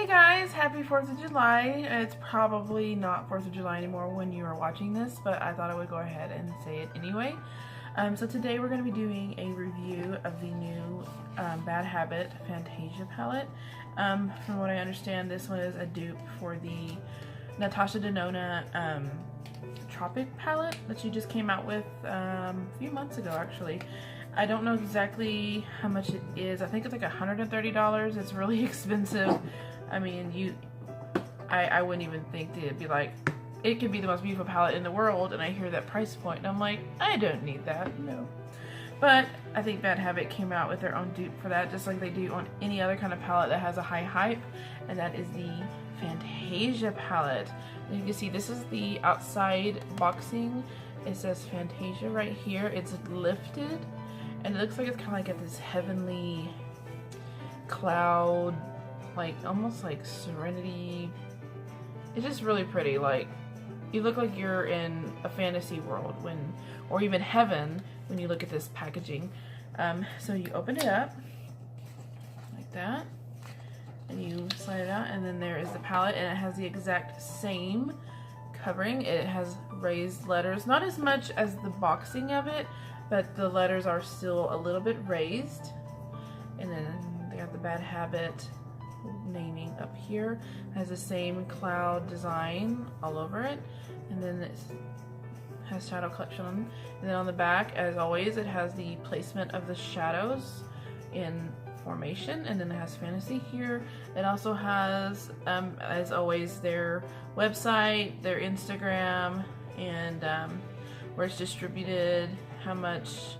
Hey guys, happy 4th of July. It's probably not 4th of July anymore when you are watching this, but I thought I would go ahead and say it anyway. So today we're going to be doing a review of the new Bad Habit Fantasia Palette. From what I understand, this one is a dupe for the Natasha Denona Tropic palette that she just came out with a few months ago actually. I don't know exactly how much it is. I think it's like $130. It's really expensive. I mean, I wouldn't even think that it'd be like, it could be the most beautiful palette in the world, and I hear that price point and I'm like, I don't need that, no. But I think Bad Habit came out with their own dupe for that, just like they do on any other kind of palette that has a high hype, and that is the Fantasia palette. And you can see this is the outside boxing. It says Fantasia right here. It's lifted. And it looks like it's kind of like at this heavenly cloud, like almost like serenity. It's just really pretty. Like, you look like you're in a fantasy world or even heaven when you look at this packaging. So you open it up like that, and you slide it out, and then there is the palette, and it has the exact same covering. It has raised letters, not as much as the boxing of it, but the letters are still a little bit raised. And then they got the Bad Habit naming up here. It has the same cloud design all over it. And then it has shadow collection on. And then on the back, as always, it has the placement of the shadows in formation. And then it has fantasy here. It also has, as always, their website, their Instagram, and where it's distributed, how much.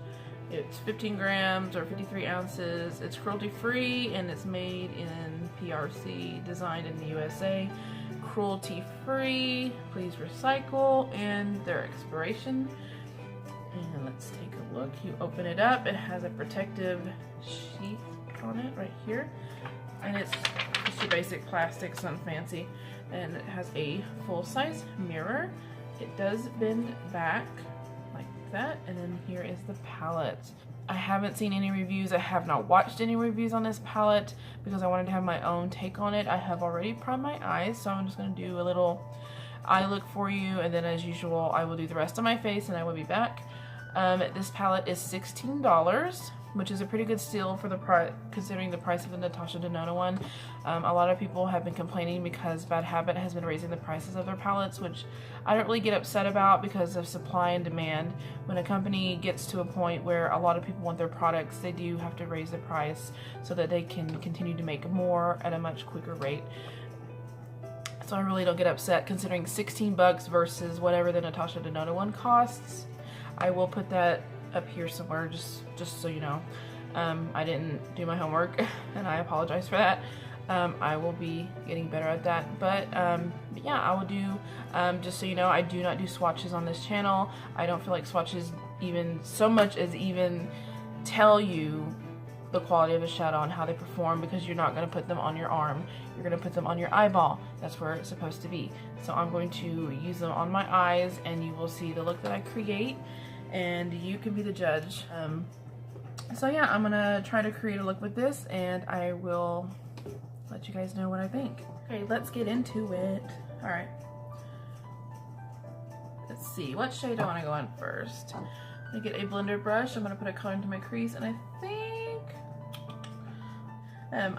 It's 15 grams or 53 ounces. It's cruelty free, and it's made in PRC, designed in the USA. Cruelty free, please recycle, and their expiration. And let's take a look. You open it up, it has a protective sheath on it right here, and it's just your basic plastic, it's not fancy. And it has a full-size mirror. It does bend back like that, and then here is the palette. I haven't seen any reviews. I have not watched any reviews on this palette because I wanted to have my own take on it. I have already primed my eyes, so I'm just going to do a little eye look for you, and then as usual I will do the rest of my face and I will be back. This palette is $16, which is a pretty good steal for the price, considering the price of the Natasha Denona one. A lot of people have been complaining because Bad Habit has been raising the prices of their palettes, which I don't really get upset about because of supply and demand. When a company gets to a point where a lot of people want their products, they do have to raise the price so that they can continue to make more at a much quicker rate. So I really don't get upset considering 16 bucks versus whatever the Natasha Denona one costs. I will put that up here somewhere just so you know. I didn't do my homework and I apologize for that. I will be getting better at that, but yeah, I will do, just so you know, I do not do swatches on this channel. I don't feel like swatches even so much as even tell you the quality of a shadow and how they perform, because you're not going to put them on your arm, you're going to put them on your eyeball. That's where it's supposed to be. So I'm going to use them on my eyes, and you will see the look that I create, and you can be the judge. So yeah, I'm gonna try to create a look with this, and I will let you guys know what I think. Okay, let's get into it. All right, let's see, what shade do I want to go in first? I'm gonna get a blender brush. I'm gonna put a color into my crease, and I think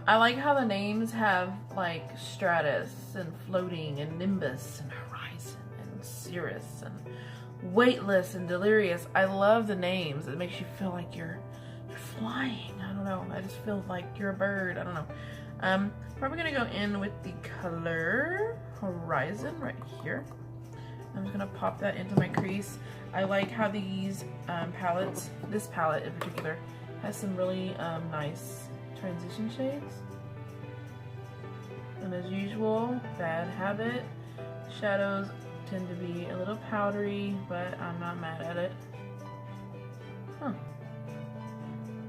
I like how the names have like stratus and floating and nimbus and horizon and cirrus and weightless and delirious. I love the names. It makes you feel like you're flying. I don't know. I just feel like you're a bird. I don't know. Probably gonna go in with the color Horizon right here. I'm just gonna pop that into my crease. I like how these palettes, this palette in particular, has some really nice transition shades. And as usual, Bad Habit shadows tend to be a little powdery, but I'm not mad at it. Huh.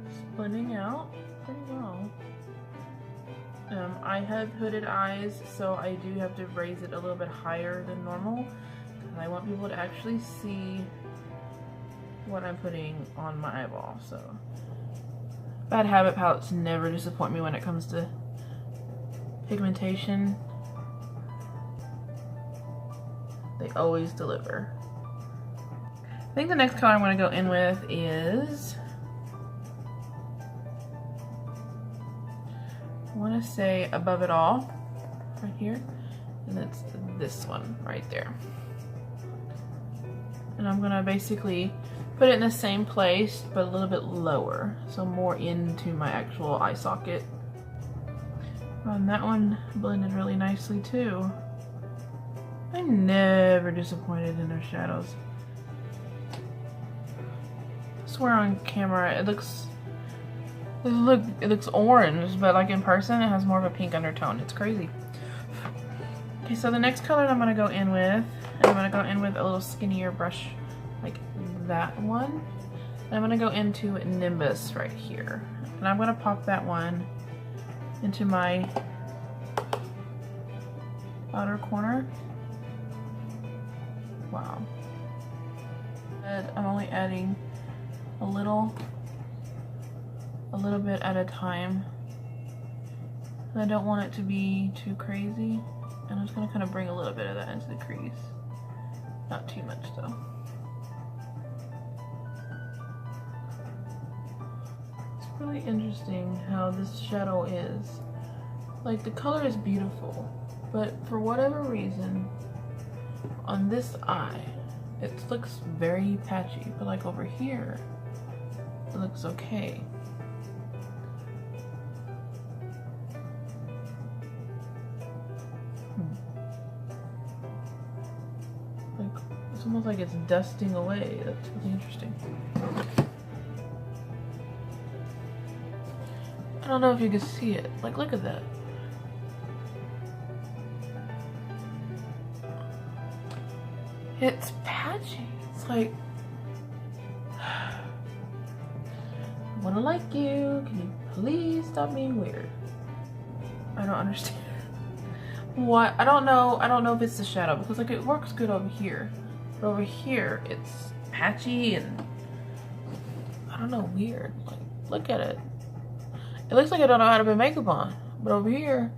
It's blending out pretty well. I have hooded eyes, so I do have to raise it a little bit higher than normal because I want people to actually see what I'm putting on my eyeball. So Bad Habit palettes never disappoint me when it comes to pigmentation, they always deliver. I think the next color I'm going to go in with is, I want to say Above It All, right here, and it's this one right there. And I'm going to basically put it in the same place, but a little bit lower, so more into my actual eye socket. And that one blended really nicely too. I'm never disappointed in their shadows. I swear on camera it looks orange, but like in person it has more of a pink undertone. It's crazy. Okay, so the next color I'm gonna go in with, I'm gonna go in with a little skinnier brush like that one. And I'm gonna go into Nimbus right here. And I'm gonna pop that one into my outer corner. Wow. And I'm only adding a little bit at a time. And I don't want it to be too crazy. And I'm just gonna kind of bring a little bit of that into the crease. Not too much though. It's really interesting how this shadow is. Like, the color is beautiful, but for whatever reason, on this eye, it looks very patchy, but like over here, it looks okay. Like, it's almost like it's dusting away. That's really interesting. I don't know if you can see it. Like, look at that. It's patchy. It's like, I want to like you. Can you please stop being weird? I don't understand. What? I don't know. I don't know if it's the shadow, because like it works good over here, but over here it's patchy and I don't know, weird. Like, look at it. It looks like I don't know how to put makeup on, but over here,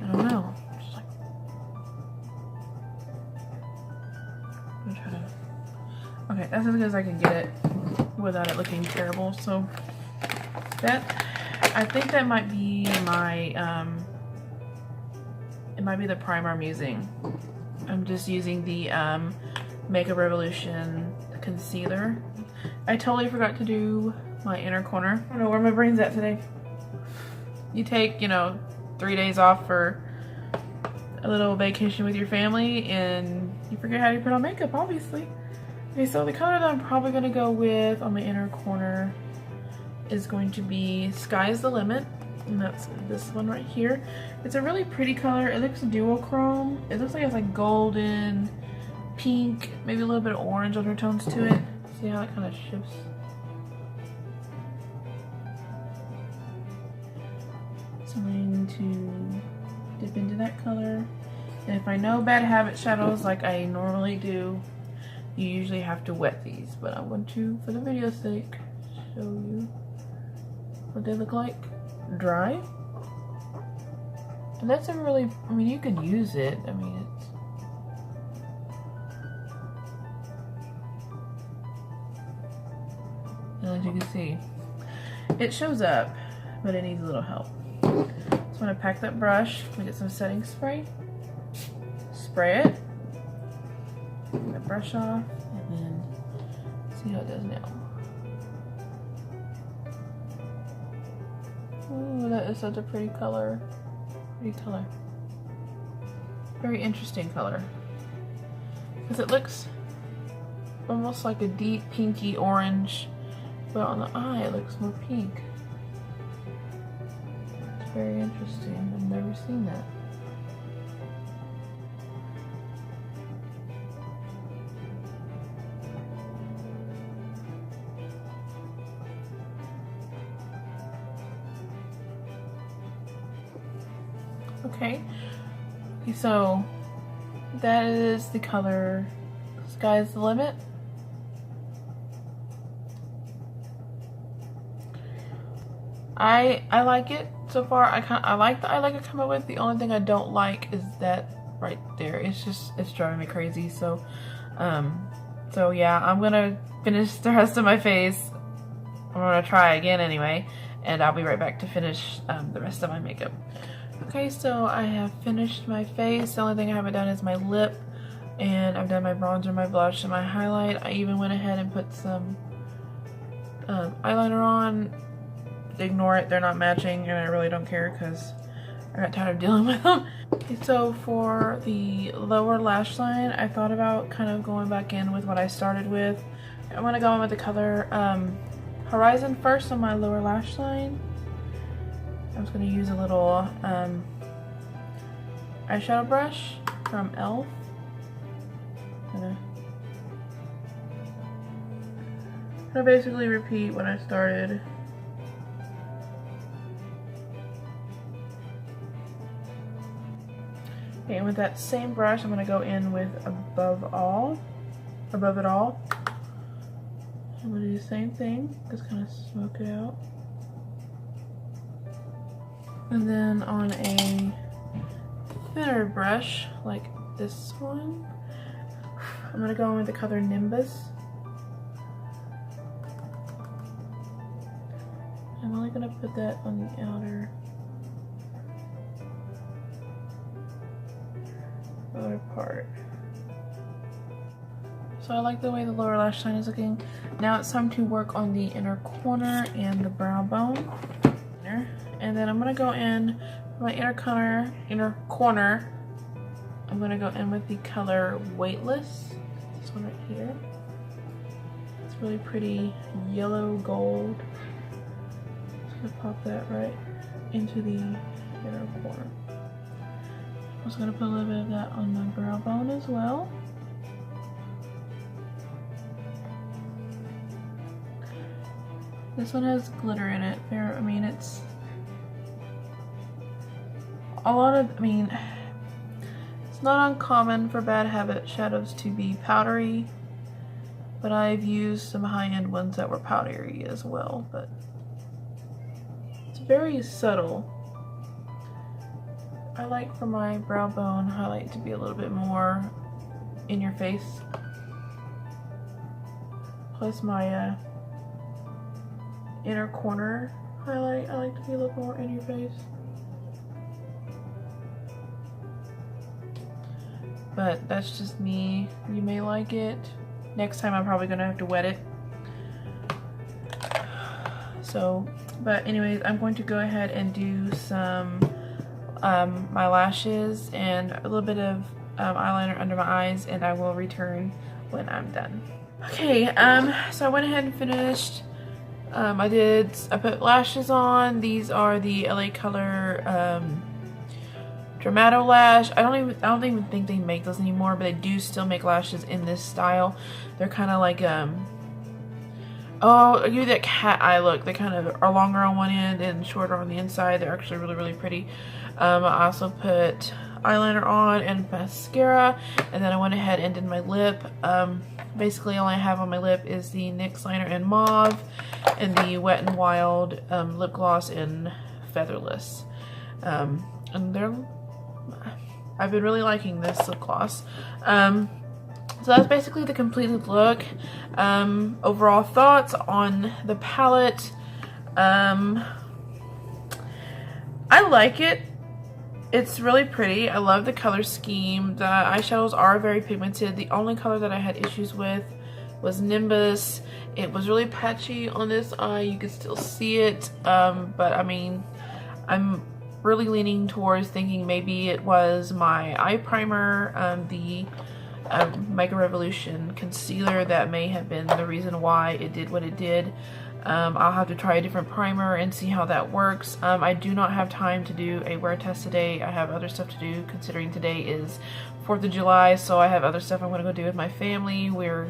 I don't know. Just like, I'm gonna try to. Okay, that's as good as I can get it without it looking terrible. So that, I think that might be my it might be the primer I'm using. I'm just using the Makeup Revolution concealer. I totally forgot to do my inner corner. I don't know where my brain's at today. You take, you know, 3 days off for a little vacation with your family and you forget how to put on makeup, obviously. Okay, so the color that I'm probably gonna go with on my inner corner is going to be Sky's the Limit, and that's this one right here. It's a really pretty color. It looks duochrome. It looks like it's like golden, pink, maybe a little bit of orange undertones to it. See how it kind of shifts? So I'm going to dip into that color. And if I know Bad Habit shadows like I normally do, you usually have to wet these. But I want to, for the video's sake, show you what they look like dry. And that's a really, I mean, you could use it. I mean, it's, and as you can see, it shows up, but it needs a little help. So I'm gonna pack that brush, I'm gonna get some setting spray, spray it, get the brush off, and then see how it does now. Ooh, that is such a pretty color. Pretty color. Very interesting color. Because it looks almost like a deep pinky orange, but on the eye it looks more pink. It's very interesting. I've never seen that. Okay, so that is the color Sky's the Limit. I like it so far. I like the eyeliner I come up with. The only thing I don't like is that right there. It's driving me crazy. So so yeah, I'm gonna finish the rest of my face. I'm gonna try again anyway, and I'll be right back to finish the rest of my makeup. Okay, so I have finished my face. The only thing I haven't done is my lip, and I've done my bronzer, my blush, and my highlight. I even went ahead and put some eyeliner on. Ignore it, they're not matching, and I really don't care because I got tired of dealing with them. Okay, so for the lower lash line, I thought about kind of going back in with what I started with. I'm gonna go in with the color Horizon first on my lower lash line. I'm just gonna use a little eyeshadow brush from e.l.f. I'm gonna basically repeat what I started. Okay, and with that same brush, I'm gonna go in with above it all. I'm gonna do the same thing, just kind of smoke it out. And then on a thinner brush, like this one, I'm gonna go in with the color Nimbus. I'm only gonna put that on the outer part. So I like the way the lower lash line is looking. Now it's time to work on the inner corner and the brow bone. And then I'm gonna go in my inner corner. I'm gonna go in with the color Weightless. This one right here. It's really pretty yellow gold. Just gonna pop that right into the inner corner. I'm just gonna put a little bit of that on my brow bone as well. This one has glitter in it. I mean, it's a lot of, it's not uncommon for Bad Habit shadows to be powdery, but I've used some high-end ones that were powdery as well, but it's very subtle. I like for my brow bone highlight to be a little bit more in your face. Plus my inner corner highlight, I like to be a little more in your face. But that's just me. You may like it. Next time I'm probably gonna have to wet it. So, but anyways, I'm going to go ahead and do some my lashes and a little bit of eyeliner under my eyes, and I will return when I'm done. Okay, so I went ahead and finished. I put lashes on. These are the LA Color Dramato Lash. I don't even think they make those anymore, but they do still make lashes in this style. They're kind of like oh, I give you that cat eye look. They kind of are longer on one end and shorter on the inside. They're actually really, really pretty. I also put eyeliner on and mascara, and then I went ahead and did my lip. Basically all I have on my lip is the NYX liner in Mauve and the Wet n Wild lip gloss in Featherless. And I've been really liking this lip gloss. So that's basically the completed look. Overall thoughts on the palette. I like it. It's really pretty. I love the color scheme. The eyeshadows are very pigmented. The only color that I had issues with was Nimbus. It was really patchy on this eye. You could still see it. But I mean, I'm really leaning towards thinking maybe it was my eye primer, the Mega Revolution concealer, that may have been the reason why it did what it did. I'll have to try a different primer and see how that works. I do not have time to do a wear test today. I have other stuff to do, considering today is 4th of July, so I have other stuff I'm going to go do with my family. We're,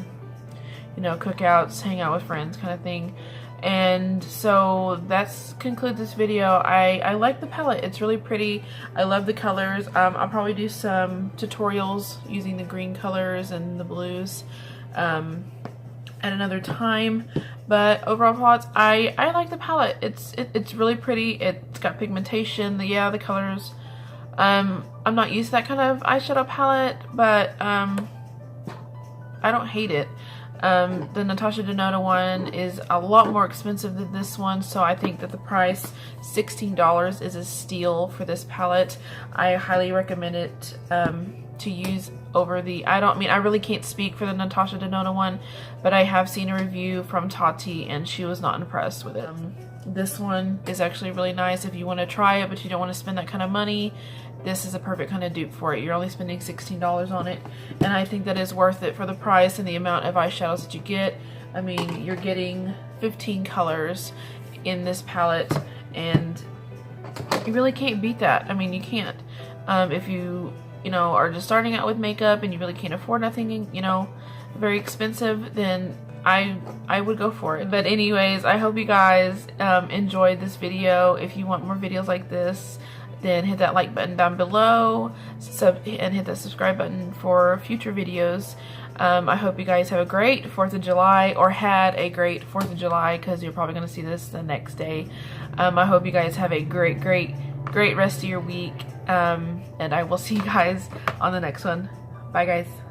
you know, cookouts, hang out with friends kind of thing. And so that's concludes this video. I like the palette. It's really pretty. I love the colors. I'll probably do some tutorials using the green colors and the blues at another time. But overall thoughts, I like the palette. It's really pretty. It's got pigmentation. The colors. I'm not used to that kind of eyeshadow palette, but I don't hate it. The Natasha Denona one is a lot more expensive than this one, so I think that the price, $16, is a steal for this palette. I highly recommend it to use over the, I really can't speak for the Natasha Denona one, but I have seen a review from Tati and she was not impressed with it. This one is actually really nice if you want to try it but you don't want to spend that kind of money. This is a perfect kind of dupe for it. You're only spending $16 on it, and I think that is worth it for the price and the amount of eyeshadows that you get. I mean, you're getting 15 colors in this palette, and you really can't beat that. I mean, you can't. If you are just starting out with makeup and you really can't afford nothing, very expensive, then I would go for it. But anyways, I hope you guys enjoyed this video. If you want more videos like this, then hit that like button down below and hit that subscribe button for future videos. I hope you guys have a great 4th of July, or had a great 4th of July, because you're probably going to see this the next day. I hope you guys have a great rest of your week, and I will see you guys on the next one. Bye guys.